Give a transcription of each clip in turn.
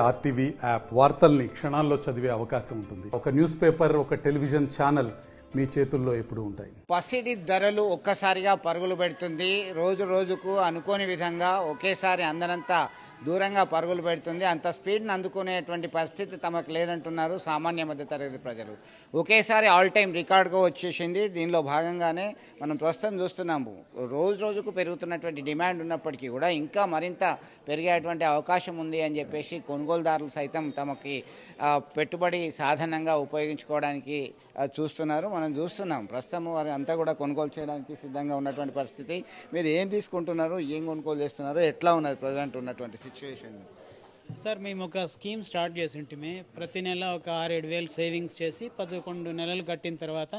RTV app వార్తల్ని క్షణాల్లో చదివే అవకాశం ఉంటుంది. ఒక న్యూస్ పేపర్, ఒక టెలివిజన్ ఛానల్ మీ చేతుల్లో ఎప్పుడూ ఉంటాయి. పసిడి ధరలు ఒక్కసారిగా పరుగులు పెడుతుంది. రోజు రోజుకు అనుకోని విధంగా ఒకేసారి అందనంత దూరంగా పరుగులు పెడుతుంది. అంత స్పీడ్ని అందుకునేటువంటి పరిస్థితి తమకు లేదంటున్నారు సామాన్య మధ్యతరగతి ప్రజలు. ఒకేసారి ఆల్ టైం రికార్డుగా వచ్చేసింది. దీనిలో భాగంగానే మనం ప్రస్తుతం చూస్తున్నాము, రోజు రోజుకు పెరుగుతున్నటువంటి డిమాండ్ ఉన్నప్పటికీ కూడా ఇంకా మరింత పెరిగేటువంటి అవకాశం ఉంది అని చెప్పేసి కొనుగోలుదారులు సైతం తమకి పెట్టుబడి సాధనంగా ఉపయోగించుకోవడానికి చూస్తున్నారు. మనం చూస్తున్నాం ప్రస్తుతం వారు అంతా కూడా కొనుగోలు చేయడానికి సిద్ధంగా ఉన్నటువంటి పరిస్థితి. మీరు ఏం తీసుకుంటున్నారు, ఏం కొనుగోలు చేస్తున్నారు, ఎట్లా ఉన్నది ప్రజెంట్ ఉన్నటువంటి సిచ్యువేషన్? సార్, మేము ఒక స్కీమ్ స్టార్ట్ చేసి ఉంటే ప్రతి నెల ఒక 6-7 వేలు సేవింగ్స్ చేసి 11 నెలలు కట్టిన తర్వాత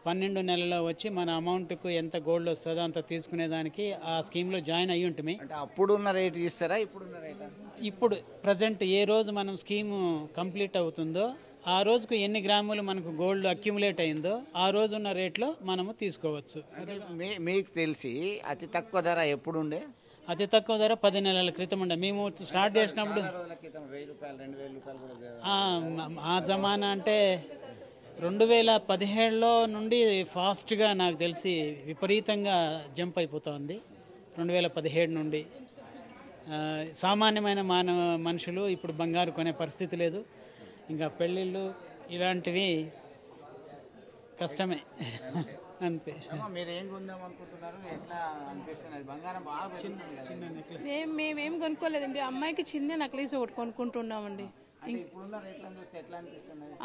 12 నెలల్లో వచ్చి మన అమౌంట్కు ఎంత గోల్డ్ వస్తుందో అంత తీసుకునేదానికి ఆ స్కీమ్లో జాయిన్ అయ్యి ఉంటుంది. అంటే అప్పుడున్న రేట్ ఇస్తారా, ఇప్పుడున్న రేట్? ఇప్పుడు ప్రజెంట్ ఏ రోజు మనం స్కీమ్ కంప్లీట్ అవుతుందో ఆ రోజుకు ఎన్ని గ్రాములు మనకు గోల్డ్ అక్యుములేట్ అయిందో ఆ రోజు ఉన్న రేట్లో మనము తీసుకోవచ్చు. మీకు తెలిసి అతి తక్కువ ధర ఎప్పుడుండే? అతి తక్కువ ధర 10 నెలల క్రితం ఉండే. మేము స్టార్ట్ చేసినప్పుడు 1000 ఆ జమానా అంటే 2017లో నుండి ఫాస్ట్గా నాకు తెలిసి విపరీతంగా జంప్ అయిపోతుంది. 2017 నుండి సామాన్యమైన మనుషులు ఇప్పుడు బంగారు కొనే పరిస్థితి లేదు. ఇంకా పెళ్ళిళ్ళు ఇలాంటివి కష్టమే. అంతే. మీరు ఏం కొందాం అనుకుంటున్నారు, ఎట్లా అనిపిస్తున్నది? బంగారం బాగా చిన్న నెక్లెస్ మేమేం కొనుక్కోలేదండి. అమ్మాయికి చిన్న నెక్లెస్ ఒకటి కొనుక్కుంటున్నామండి.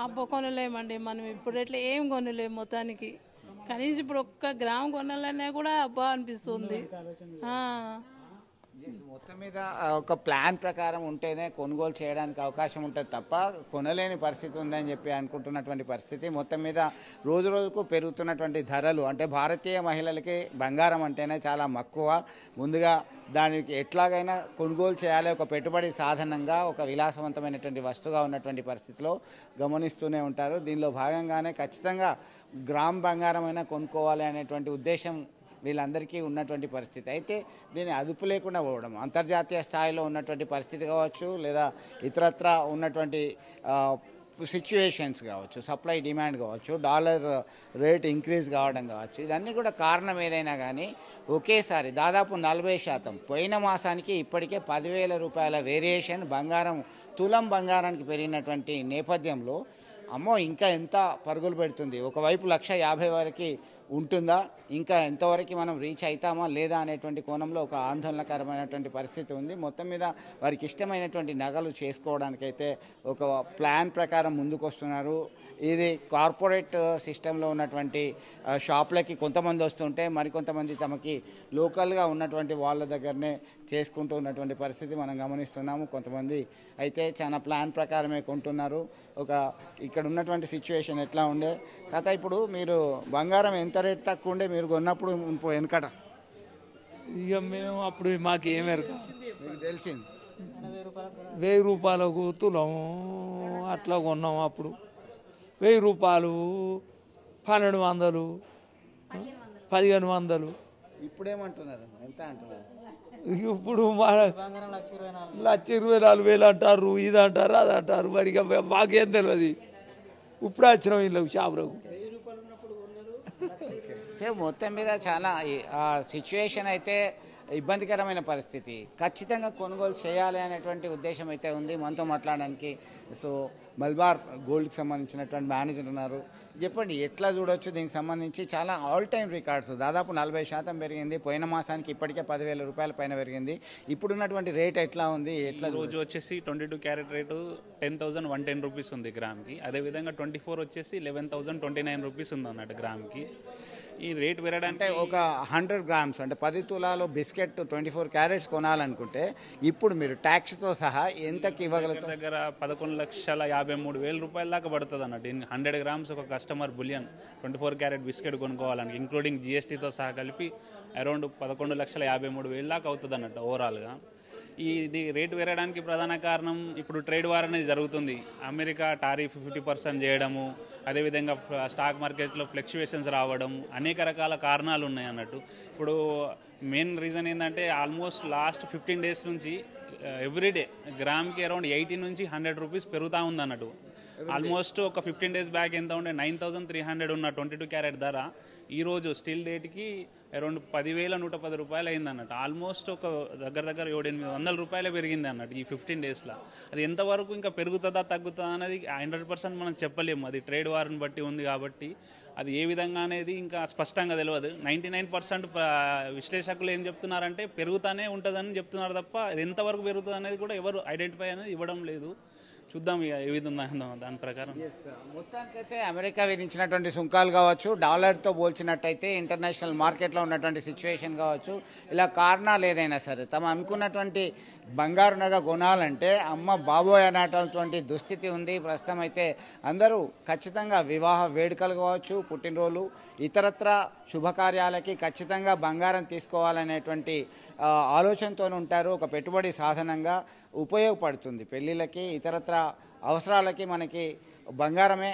అబ్బో కొనలేమండి, మనం ఇప్పుడు ఎట్లా ఏం కొనలేము మొత్తానికి. కనీసం ఇప్పుడు ఒక్క గ్రామ్ కొనాలన్నా కూడా అబ్బా అనిపిస్తుంది. మొత్తం మీద ఒక ప్లాన్ ప్రకారం ఉంటేనే కొనుగోలు చేయడానికి అవకాశం ఉంటుంది తప్ప కొనలేని పరిస్థితి ఉందని చెప్పి అనుకుంటున్నటువంటి పరిస్థితి. మొత్తం మీద రోజు రోజుకు పెరుగుతున్నటువంటి ధరలు, అంటే భారతీయ మహిళలకి బంగారం అంటేనే చాలా మక్కువ. ముందుగా దానికి ఎట్లాగైనా కొనుగోలు చేయాలి, ఒక పెట్టుబడి సాధనంగా, ఒక విలాసవంతమైనటువంటి వస్తువుగా ఉన్నటువంటి పరిస్థితిలో గమనిస్తూనే ఉంటారు. దీనిలో భాగంగానే ఖచ్చితంగా గ్రామ్ బంగారం అయినా కొనుక్కోవాలి అనేటువంటి ఉద్దేశం వీళ్ళందరికీ ఉన్నటువంటి పరిస్థితి. అయితే దీన్ని అదుపు లేకుండా పోవడం, అంతర్జాతీయ స్థాయిలో ఉన్నటువంటి పరిస్థితి కావచ్చు, లేదా ఇతరత్ర ఉన్నటువంటి సిచ్యువేషన్స్ కావచ్చు, సప్లై డిమాండ్ కావచ్చు, డాలర్ రేట్ ఇంక్రీజ్ కావడం కావచ్చు, ఇదన్నీ కూడా కారణం ఏదైనా కానీ ఒకేసారి దాదాపు 40% పోయిన మాసానికి ఇప్పటికే 10,000 రూపాయల వేరియేషన్ బంగారం, తులం బంగారానికి పెరిగినటువంటి నేపథ్యంలో అమ్మో ఇంకా ఎంత పరుగులు పెడుతుంది, ఒకవైపు 1,50,000 వరకు ఉంటుందా, ఇంకా ఎంతవరకు మనం రీచ్ అవుతామా లేదా అనేటువంటి కోణంలో ఒక ఆందోళనకరమైనటువంటి పరిస్థితి ఉంది. మొత్తం మీద వారికి ఇష్టమైనటువంటి నగలు చేసుకోవడానికైతే ఒక ప్లాన్ ప్రకారం ముందుకు వస్తున్నారు. ఇది కార్పొరేట్ సిస్టంలో ఉన్నటువంటి షాప్లకి కొంతమంది వస్తుంటే మరికొంతమంది తమకి లోకల్గా ఉన్నటువంటి వాళ్ళ దగ్గరనే చేసుకుంటూ ఉన్నటువంటి పరిస్థితి మనం గమనిస్తున్నాము. కొంతమంది అయితే చాలా ప్లాన్ ప్రకారమే కొంటున్నారు. ఇక్కడ ఉన్నటువంటి సిచ్యువేషన్ ఎట్లా ఉండే కథ? ఇప్పుడు మీరు బంగారం ఎంత రేట్ తక్కువ ఉండే మీరు కొన్నప్పుడు వెనకట? ఇక మేము అప్పుడు మాకేం మీకు తెలిసింది 1000 రూపాయలకు తులం అట్లా కొన్నాం. అప్పుడు 1000 రూపాయలు 1200, 1500. ఇప్పుడేమంటున్నారు, ఎంత అంటున్నారు? ఇప్పుడు మన 1,24,000 అంటారు, ఇది అంటారు, అది అంటారు. మరి ఇక మాకేం తెలియదు. ఇప్పుడు వచ్చినాం వీళ్ళకి షాపులకు. సో మొత్తం మీద చాలా సిచ్యువేషన్ అయితే ఇబ్బందికరమైన పరిస్థితి. ఖచ్చితంగా కొనుగోలు చేయాలి అనేటువంటి ఉద్దేశం అయితే ఉంది. మనతో మాట్లాడడానికి సో మల్బార్ గోల్డ్కి సంబంధించినటువంటి మేనేజర్ ఉన్నారు. చెప్పండి, ఎట్లా చూడొచ్చు దీనికి సంబంధించి? చాలా ఆల్ టైమ్ రికార్డ్స్, దాదాపు 40% పెరిగింది. పోయిన మాసానికి ఇప్పటికే 10,000 రూపాయల పైన పెరిగింది. ఇప్పుడున్నటువంటి రేట్ ఎట్లా ఉంది? ఎట్లా రోజు వచ్చేసి 22 క్యారెట్ రేటు 10,110 రూపీస్ ఉంది గ్రామ్కి. అదేవిధంగా 24 వచ్చేసి 11,029 రూపీస్ ఉంది అన్నట్టు గ్రామ్కి. ఈ రేట్ పెరగడానికి ఒక 100 గ్రామ్స్ అంటే 10 తులాలు బిస్కెట్ 24 క్యారెట్స్ కొనాలనుకుంటే ఇప్పుడు మీరు ట్యాక్స్తో సహా ఎంతకి ఇవ్వగలుగుతారు? దగ్గర 11,53,000 రూపాయల దాకా పడుతుంది అన్నట్టు. 100 గ్రామ్స్ ఒక కస్టమర్ బులియన్ 24 క్యారెట్ బిస్కెట్ కొనుక్కోవాలని ఇంక్లూడింగ్ జిఎస్టీతో సహా కలిపి అరౌండ్ 11,53,000 దాకా అవుతుంది అన్నట్టు ఓవరాల్గా. ఇది రేటు పెరగడానికి ప్రధాన కారణం ఇప్పుడు ట్రేడ్ వార్ అనేది జరుగుతుంది. అమెరికా టారిఫ్ 50% చేయడము, అదేవిధంగా స్టాక్ మార్కెట్లో ఫ్లక్చువేషన్స్ రావడం, అనేక రకాల కారణాలు ఉన్నాయి అన్నట్టు. ఇప్పుడు మెయిన్ రీజన్ ఏంటంటే ఆల్మోస్ట్ లాస్ట్ 15 డేస్ నుంచి ఎవ్రీడే గ్రామ్కి అరౌండ్ 80 నుంచి 100 రూపీస్ పెరుగుతూ ఉంది అన్నట్టు. ఆల్మోస్ట్ ఒక 15 days బ్యాక్ ఎంత ఉండే 9,300 ఉన్న 22 క్యారెట్ ధర ఈరోజు స్టిల్ డేట్కి అరౌండ్ 10,110 రూపాయలు అయింది అన్నట్టు. ఆల్మోస్ట్ ఒక దగ్గర 700-800 రూపాయలే పెరిగింది అన్నట్టు ఈ 15 daysలో. అది ఎంతవరకు ఇంకా పెరుగుతుందా తగ్గుతుందా అనేది 100% మనం చెప్పలేము, అది ట్రేడ్ వార్ని బట్టి ఉంది కాబట్టి అది ఏ విధంగా అనేది ఇంకా స్పష్టంగా తెలియదు. 99% విశ్లేషకులు ఏం చెప్తున్నారంటే పెరుగుతానే ఉంటుందని చెప్తున్నారు తప్ప అది ఎంతవరకు పెరుగుతుంది అనేది కూడా ఎవరు ఐడెంటిఫై అనేది ఇవ్వడం లేదు. చూద్దాం ఇక ఏ విధంగా దాని ప్రకారం. మొత్తానికైతే అమెరికా విధించినటువంటి సుంకాలు కావచ్చు, డాలర్తో పోల్చినట్టయితే ఇంటర్నేషనల్ మార్కెట్లో ఉన్నటువంటి సిచ్యువేషన్ కావచ్చు, ఇలా కారణాలు ఏదైనా సరే తమ అనుకున్నటువంటి బంగారు నగ కొనాలంటే అమ్మ బాబోయ్ అనేటటువంటి దుస్థితి ఉంది ప్రస్తుతం. అయితే అందరూ ఖచ్చితంగా వివాహ వేడుకలు కావచ్చు, పుట్టినరోజులు, ఇతరత్ర శుభకార్యాలకి ఖచ్చితంగా బంగారం తీసుకోవాలనేటువంటి ఆలోచనతో ఉంటారు. ఒక పెట్టుబడి సాధనంగా ఉపయోగపడుతుంది. పెళ్ళిళ్ళకి ఇతరత్ర అవసరాలకి మనకి బంగారమే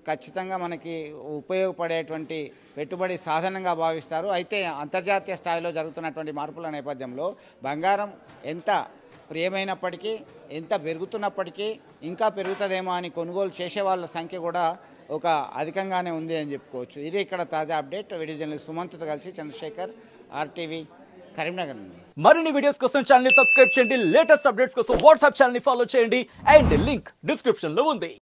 ఖచ్చితంగా మనకి ఉపయోగపడేటువంటి పెట్టుబడి సాధనంగా భావిస్తారు. అయితే అంతర్జాతీయ స్థాయిలో జరుగుతున్నటువంటి మార్పుల నేపథ్యంలో బంగారం ఎంత ప్రియమైనప్పటికీ, ఎంత పెరుగుతున్నప్పటికీ ఇంకా పెరుగుతుందేమో అని కొనుగోలు చేసే వాళ్ళ సంఖ్య కూడా ఒక అధికంగానే ఉంది అని చెప్పుకోవచ్చు. ఇది ఇక్కడ తాజా అప్డేట్. వీడియో జర్నలిస్ట్ సుమంత్తో కలిసి చంద్రశేఖర్, RTV, కరీంనగర్ నుండి. మరిన్ని వీడియోస్ కోసం ఛానల్ ని సబ్స్క్రైబ్ చేయండి, లేటెస్ట్ అప్డేట్స్ కోసం వాట్సాప్ ఛానల్ ని ఫాలో చేయండి అండ్ లింక్ డిస్క్రిప్షన్ లో ఉంది.